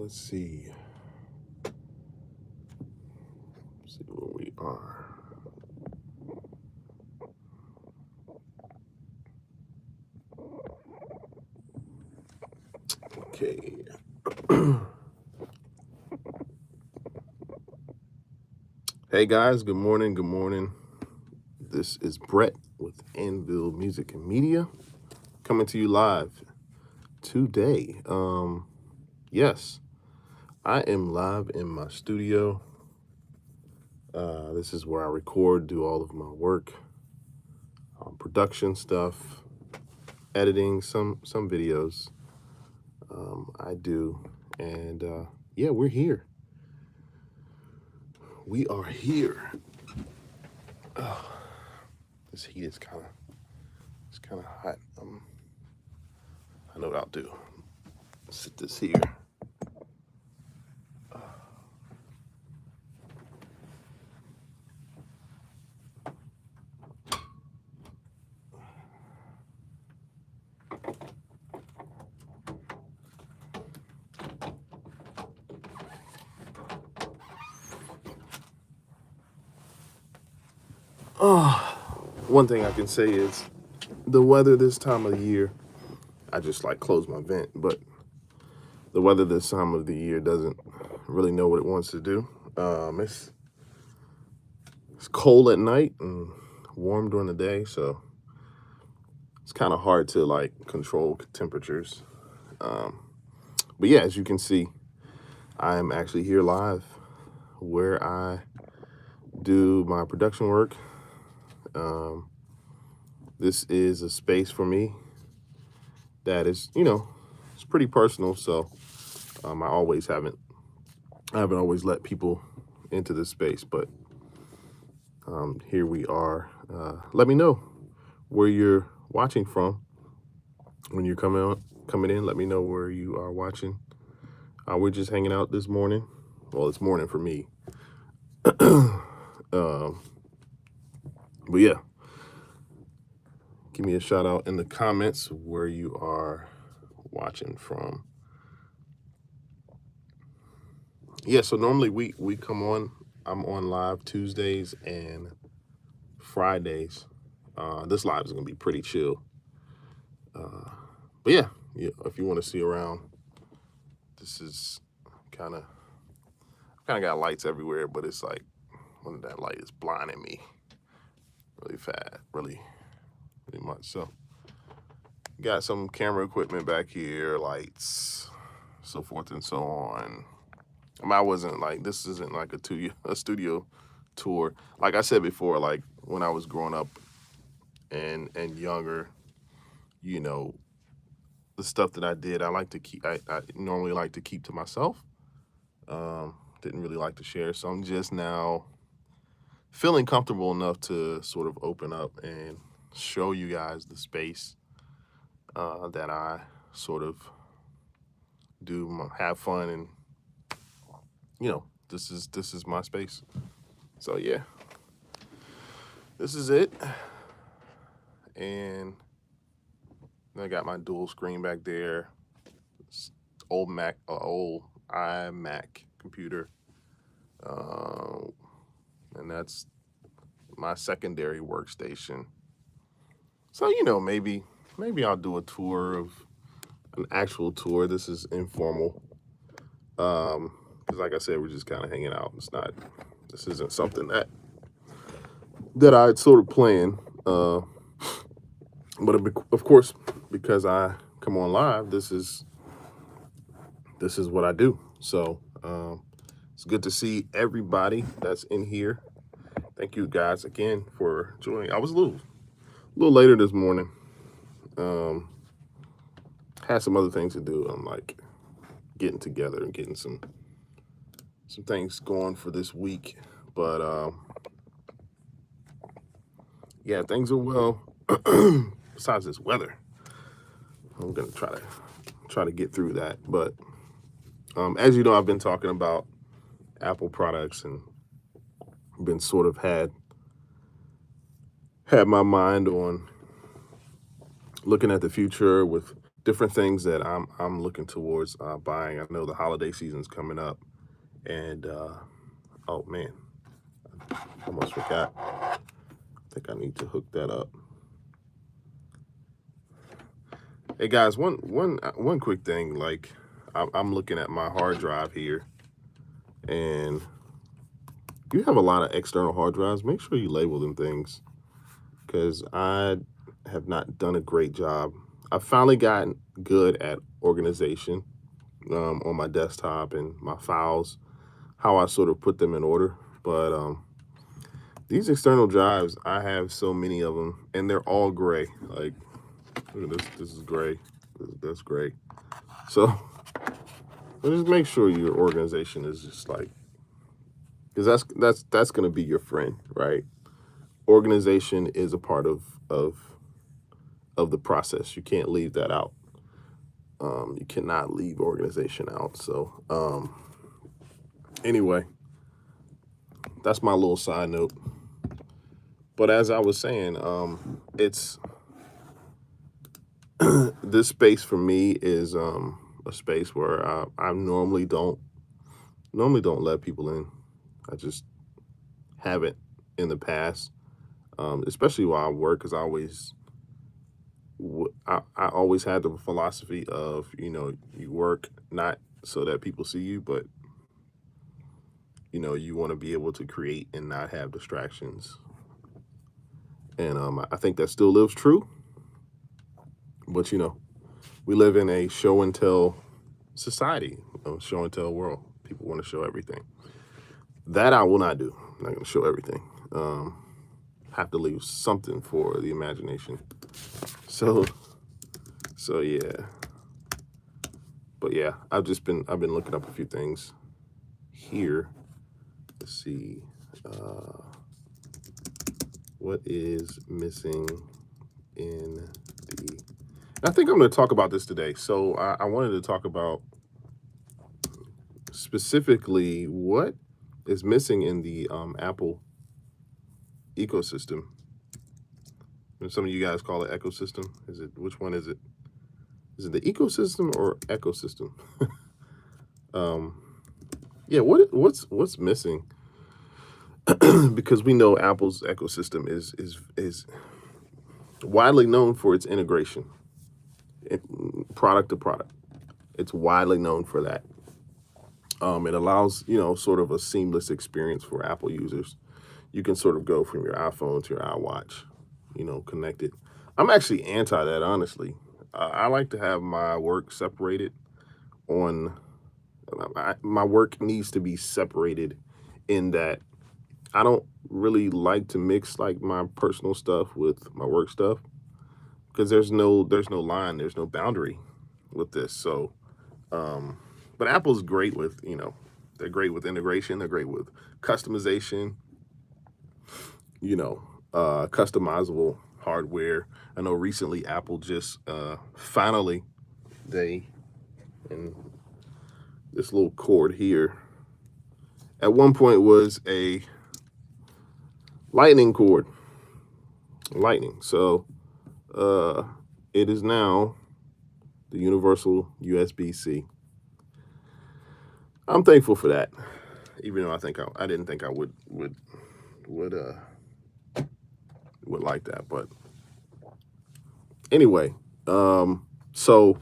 Let's see. See where we are. Okay. Hey guys, good morning. Good morning. This is Brett with anvillmusicmedia coming to you live today. Yes, I am live in my studio. This is where I record, do all of my work, production stuff, editing, some videos. I do, and yeah, we're here. We are here. Oh, this heat is kind of hot. I know what I'll do. Sit this here. One thing I can say is the weather this time of the year, I just like close my vent, but the weather this time of the year doesn't really know what it wants to do. It's cold at night and warm during the day, so it's kind of hard to like control temperatures. But yeah, as you can see, I'm actually here live where I do my production work. This is a space for me that is, it's pretty personal. So I haven't always let people into this space, but here we are. Let me know where you're watching from when you're coming in. Let me know where you are watching. We're just hanging out this morning. Well, it's morning for me. But yeah, give me a shout out in the comments where you are watching from. Yeah, so normally we come on. I'm on live Tuesdays and Fridays. This live is gonna be pretty chill. But yeah, if you want to see around, this is kind of got lights everywhere, but it's like when that light is blinding me really fast, really much. So got some camera equipment back here, lights, so forth and so on. I wasn't like, this isn't like a studio tour. Like I said before, like when I was growing up and younger, the stuff that I did, I normally like to keep to myself. Didn't really like to share. So I'm just now feeling comfortable enough to sort of open up and show you guys the space that I sort of have fun, and this is my space. So yeah, this is it. And I got my dual screen back there. It's old iMac computer, and that's my secondary workstation. So maybe I'll do a tour of an actual tour. This is informal, because like I said, we're just kind of hanging out. This isn't something that I'd sort of plan. But of course, because I come on live, this is what I do. So it's good to see everybody that's in here. Thank you guys again for joining. I was a little later this morning. Had some other things to do. I'm like getting together and getting some things going for this week. But yeah, things are well. Besides this weather, I'm gonna try to get through that. But as you know, I've been talking about Apple products and been sort of had my mind on looking at the future with different things that I'm looking towards buying. I know the holiday season's coming up, and oh man, almost forgot. I think I need to hook that up. Hey guys, one quick thing. Like, I'm looking at my hard drive here, and you have a lot of external hard drives. Make sure you label them things, because I have not done a great job. I've finally gotten good at organization on my desktop and my files, how I sort of put them in order. But these external drives, I have so many of them, and they're all gray. Like, look at this. This is gray. That's gray. So just make sure your organization is just like, because that's going to be your friend, right? Organization is a part of the process. You can't leave that out. You cannot leave organization out. So anyway, that's my little side note. But as I was saying, it's this space for me is a space where I normally don't let people in. I just haven't in the past, especially while I work, because I always had the philosophy of, you work not so that people see you, but you want to be able to create and not have distractions. And I think that still lives true. But we live in a show and tell society, show and tell world. People want to show everything. That I will not do. I'm not going to show everything. Have to leave something for the imagination. So yeah. But yeah, I've been looking up a few things here. Let's see. What is missing in the... I think I'm going to talk about this today. So I wanted to talk about specifically what is missing in the Apple ecosystem. And some of you guys call it ecosystem. Which one is it? Is it the ecosystem or ecosystem? Yeah, what's missing? Because we know Apple's ecosystem is widely known for its integration, product to product. It's widely known for that. It allows, sort of a seamless experience for Apple users. You can sort of go from your iPhone to your iWatch, connected. I'm actually anti that, honestly. I like to have my work separated my work needs to be separated, in that I don't really like to mix like my personal stuff with my work stuff, because there's no line, there's no boundary with this. So but Apple's great with, they're great with integration, they're great with customization, customizable hardware. I know recently Apple just finally, and this little cord here at one point was a lightning cord. So it is now the universal USB-C. I'm thankful for that, even though I didn't think I would like that. But anyway, so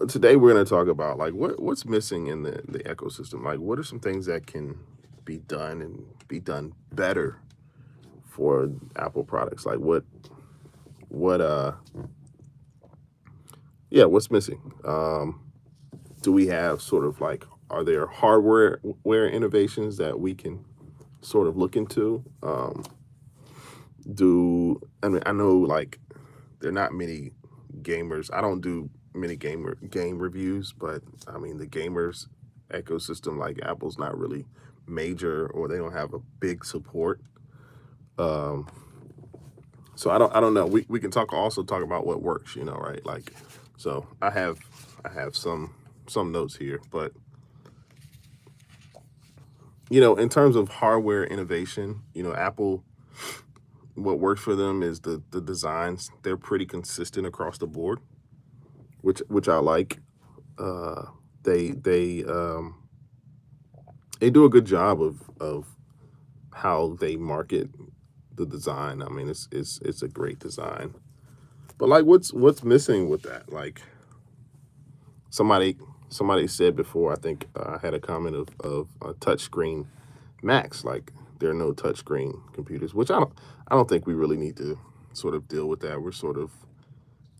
today we're going to talk about like what's missing in the ecosystem. Like, what are some things that can be done and be done better for Apple products? Like what's missing? Do we have sort of like, are there hardware innovations that we can sort of look into? I know like there are not many gamers. I don't do many game reviews, but I mean, the gamers ecosystem, like Apple's not really major, or they don't have a big support. So I don't know. We can also talk about what works, right? Like, so I have some notes here, but in terms of hardware innovation, Apple, what works for them is the designs. They're pretty consistent across the board. which I like. They do a good job of how they market the design. I mean, it's a great design. But like, what's missing with that? Like, somebody said before, I think I had a comment of touchscreen Macs. Like, there are no touchscreen computers, which I don't think we really need to sort of deal with that. We're sort of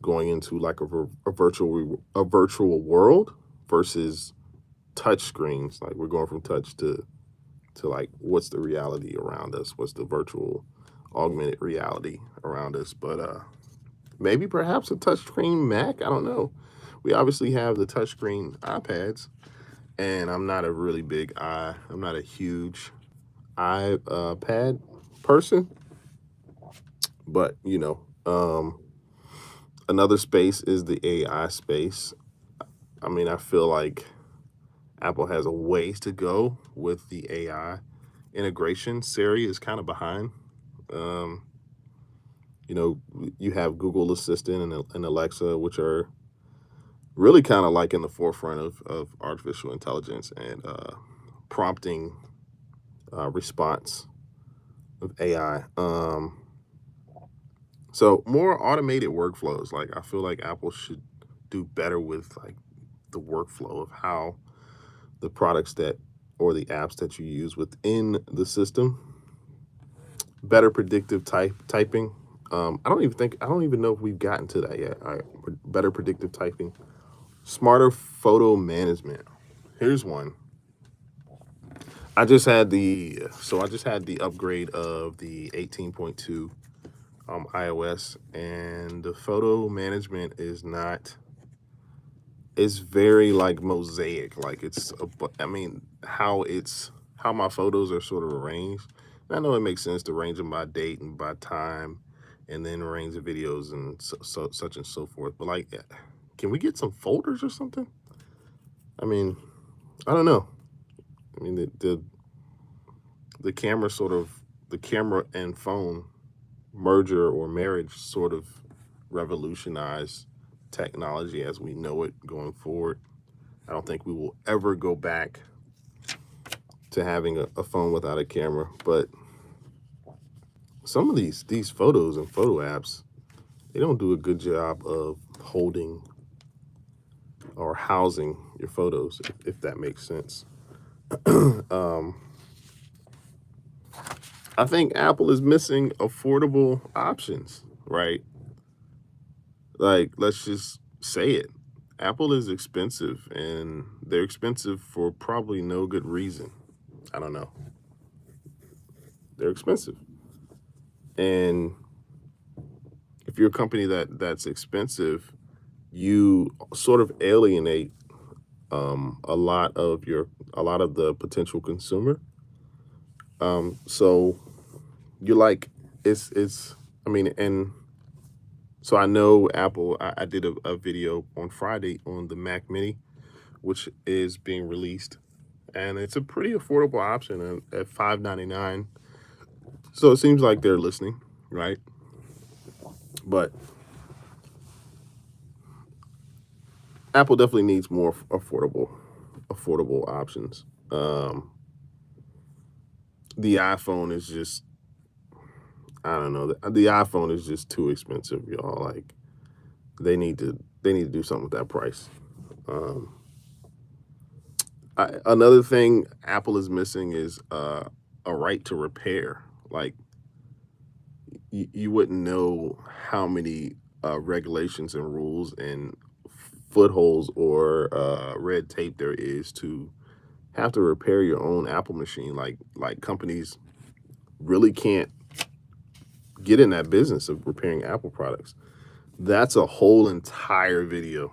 going into like a virtual world versus touch screens. Like, we're going from touch to like, what's the reality around us? What's the virtual augmented reality around us? But maybe perhaps a touchscreen Mac. I don't know. We obviously have the touchscreen iPads, and I'm not a huge iPad person, but another space is the AI space. I mean, I feel like Apple has a ways to go with the AI integration. Siri is kind of behind. You have Google Assistant and Alexa, which are really kind of like in the forefront of artificial intelligence and prompting response of AI. So more automated workflows. Like, I feel like Apple should do better with like the workflow of how the products or the apps that you use within the system. Better predictive typing. I don't even know if we've gotten to that yet. Better predictive typing. Smarter photo management. Here's one. I just had the upgrade of the 18.2 iOS, and the photo management is not. It's very like mosaic. Like, how my photos are sort of arranged. And I know it makes sense to arrange them by date and by time, and then arrange the videos and such and so forth. But like, can we get some folders or something? I mean, I don't know. I mean, the camera and phone merger or marriage sort of revolutionized technology as we know it going forward. I don't think we will ever go back to having a phone without a camera. But some of these photos and photo apps, they don't do a good job of holding or housing your photos, if that makes sense. I think Apple is missing affordable options, right? Like, let's just say it. Apple is expensive, and they're expensive for probably no good reason. I don't know. They're expensive. And if you're a company that's expensive, you sort of alienate a lot of the potential consumer. So you're like, I mean, and so I know Apple, I did a video on Friday on the Mac Mini, which is being released, and it's a pretty affordable option at $599. So it seems like they're listening, right? But Apple definitely needs more affordable options. The iPhone is just, I don't know. The iPhone is just too expensive, y'all. Like, they need to do something with that price. Another thing Apple is missing is a right to repair. Like, you wouldn't know how many regulations and rules and footholds or red tape there is to have to repair your own Apple machine. Like companies really can't get in that business of repairing Apple products. That's a whole entire video.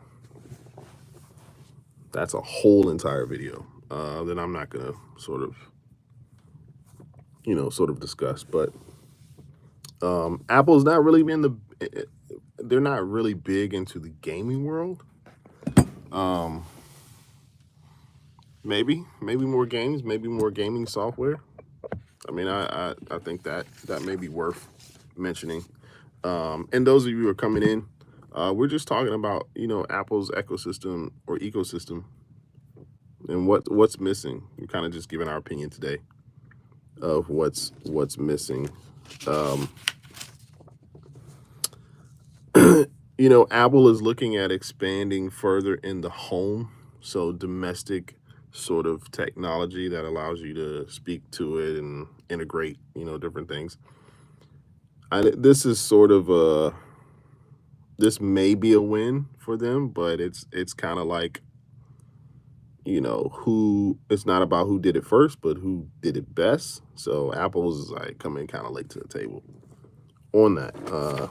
That I'm not gonna sort of discuss. But Apple's not really they're not really big into the gaming world. Maybe more games, maybe more gaming software. I mean, I think that may be worth mentioning. And those of you who are coming in, We're just talking about, Apple's ecosystem or ecosystem and what's missing. We're kind of just giving our opinion today of what's missing. Um, Apple is looking at expanding further in the home, so domestic sort of technology that allows you to speak to it and integrate, different things. This is sort of this may be a win for them, but it's kind of like, who it's not about who did it first, but who did it best. So Apple's is like coming kind of late to the table on that.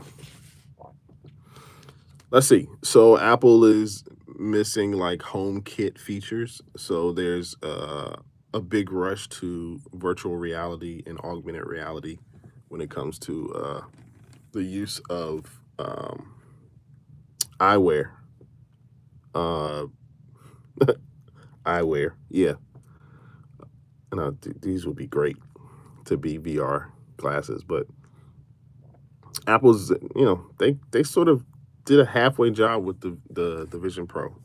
Let's see. So Apple is missing like HomeKit features. So there's a big rush to virtual reality and augmented reality when it comes to the use of eyewear. Uh, eyewear, yeah. And these would be great to be VR glasses, but Apple's, they sort of did a halfway job with the Vision Pro.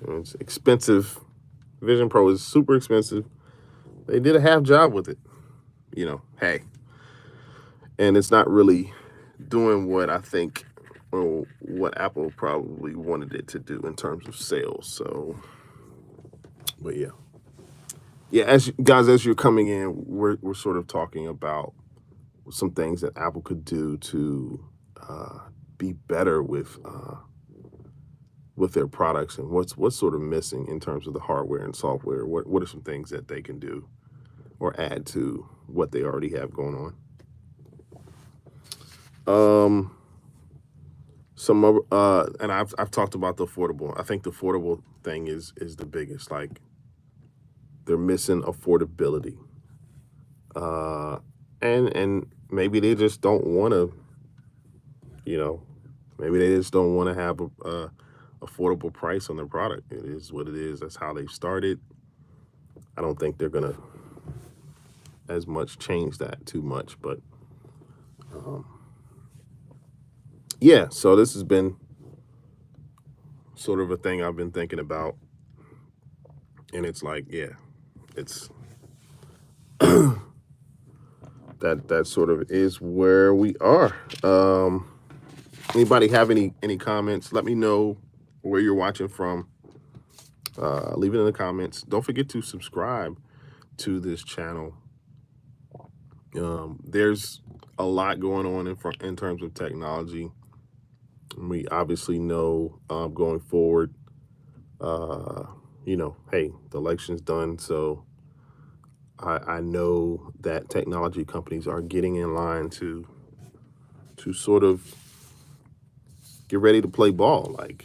It's expensive. Vision Pro is super expensive. They did a half job with it. Hey. And it's not really doing what I think or what Apple probably wanted it to do in terms of sales. So, but yeah. Yeah, as you're coming in, we're sort of talking about some things that Apple could do to be better with their products, and what's sort of missing in terms of the hardware and software. What are some things that they can do or add to what they already have going on? Some of and I've talked about the affordable. I think the affordable thing is the biggest. Like, they're missing affordability. And maybe they just don't want to, maybe they just don't want to have a affordable price on their product. It is what it is. That's how they started. I don't think they're gonna as much change that too much, but yeah. So this has been sort of a thing I've been thinking about, and it's like, yeah, it's that sort of is where we are. Anybody have any comments? Let me know where you're watching from. Leave it in the comments. Don't forget to subscribe to this channel. There's a lot going on in terms of technology. We obviously know going forward, hey, the election's done, so I know that technology companies are getting in line to sort of get ready to play ball. Like,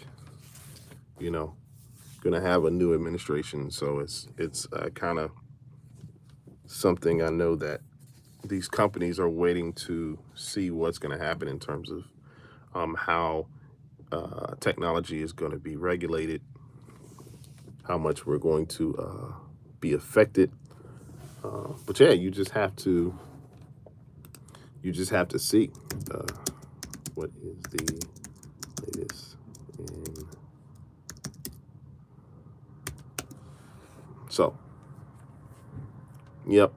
gonna have a new administration, so it's kind of something I know that these companies are waiting to see what's going to happen in terms of how technology is going to be regulated, how much we're going to be affected. But yeah, you just have to see what is the latest in. So, yep,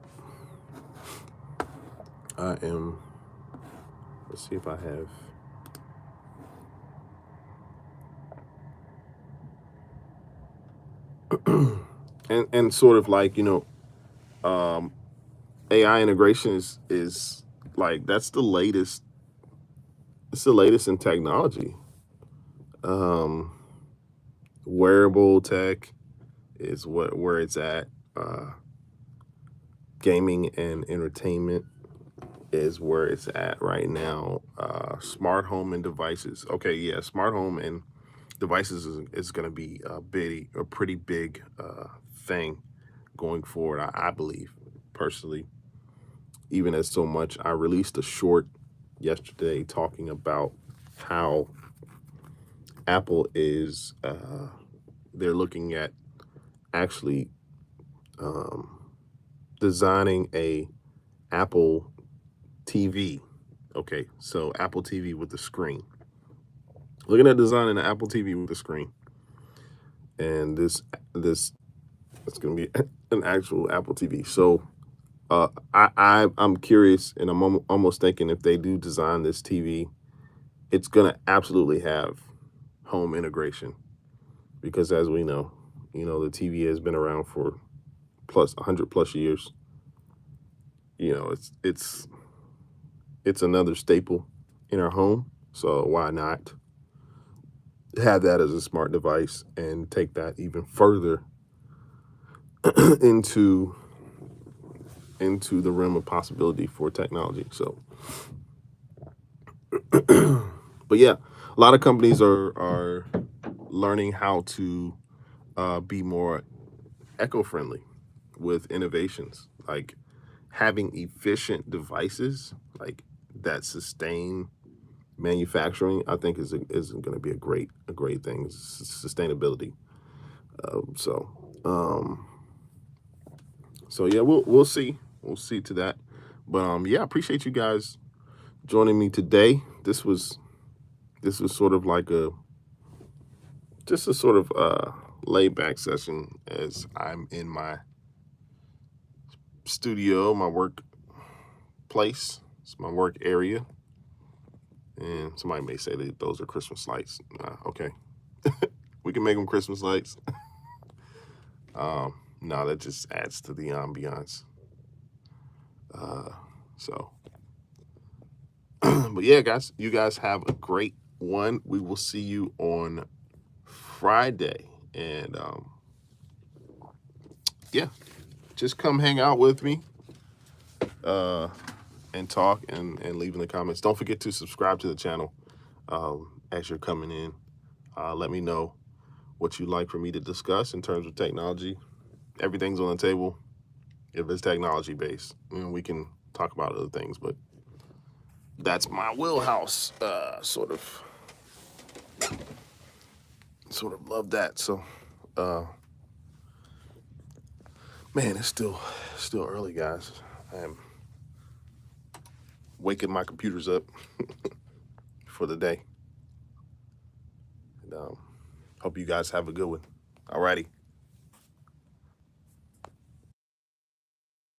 I am. Let's see if I have. and sort of like, AI integration is like, that's the latest. It's the latest in technology. Wearable tech is where it's at. Gaming and entertainment is where it's at right now. Smart home and devices. Okay, yeah, smart home and devices is going to be a pretty big thing going forward. I believe personally, even as so much. I released a short yesterday talking about how Apple is they're looking at actually designing a Apple TV. Okay, so Apple TV with the screen. Looking at designing an Apple TV with a screen. And this it's gonna be an actual Apple TV. So I'm curious, and I'm almost thinking if they do design this TV, it's gonna absolutely have home integration, because as we know, the TV has been around for 100 plus years. It's another staple in our home. So why not have that as a smart device and take that even further into the realm of possibility for technology. So, but yeah, a lot of companies are learning how to be more eco-friendly with innovations, like having efficient devices like that sustain manufacturing. I think is going to be a great thing. Sustainability. So yeah, we'll see to that. But yeah, I appreciate you guys joining me today. This was sort of like a sort of laid back session as I'm in my studio, my work place. It's my work area. And somebody may say that those are Christmas lights. Okay. We can make them Christmas lights. No, that just adds to the ambiance. So, but yeah, guys, you guys have a great one. We will see you on Friday. And yeah, just come hang out with me and talk and leave in the comments. Don't forget to subscribe to the channel as you're coming in. Let me know what you'd like for me to discuss in terms of technology. Everything's on the table. If it's technology based, we can talk about other things, but that's my wheelhouse. Sort of love that. So, man, it's still early, guys. I am waking my computers up for the day. And hope you guys have a good one. Alrighty.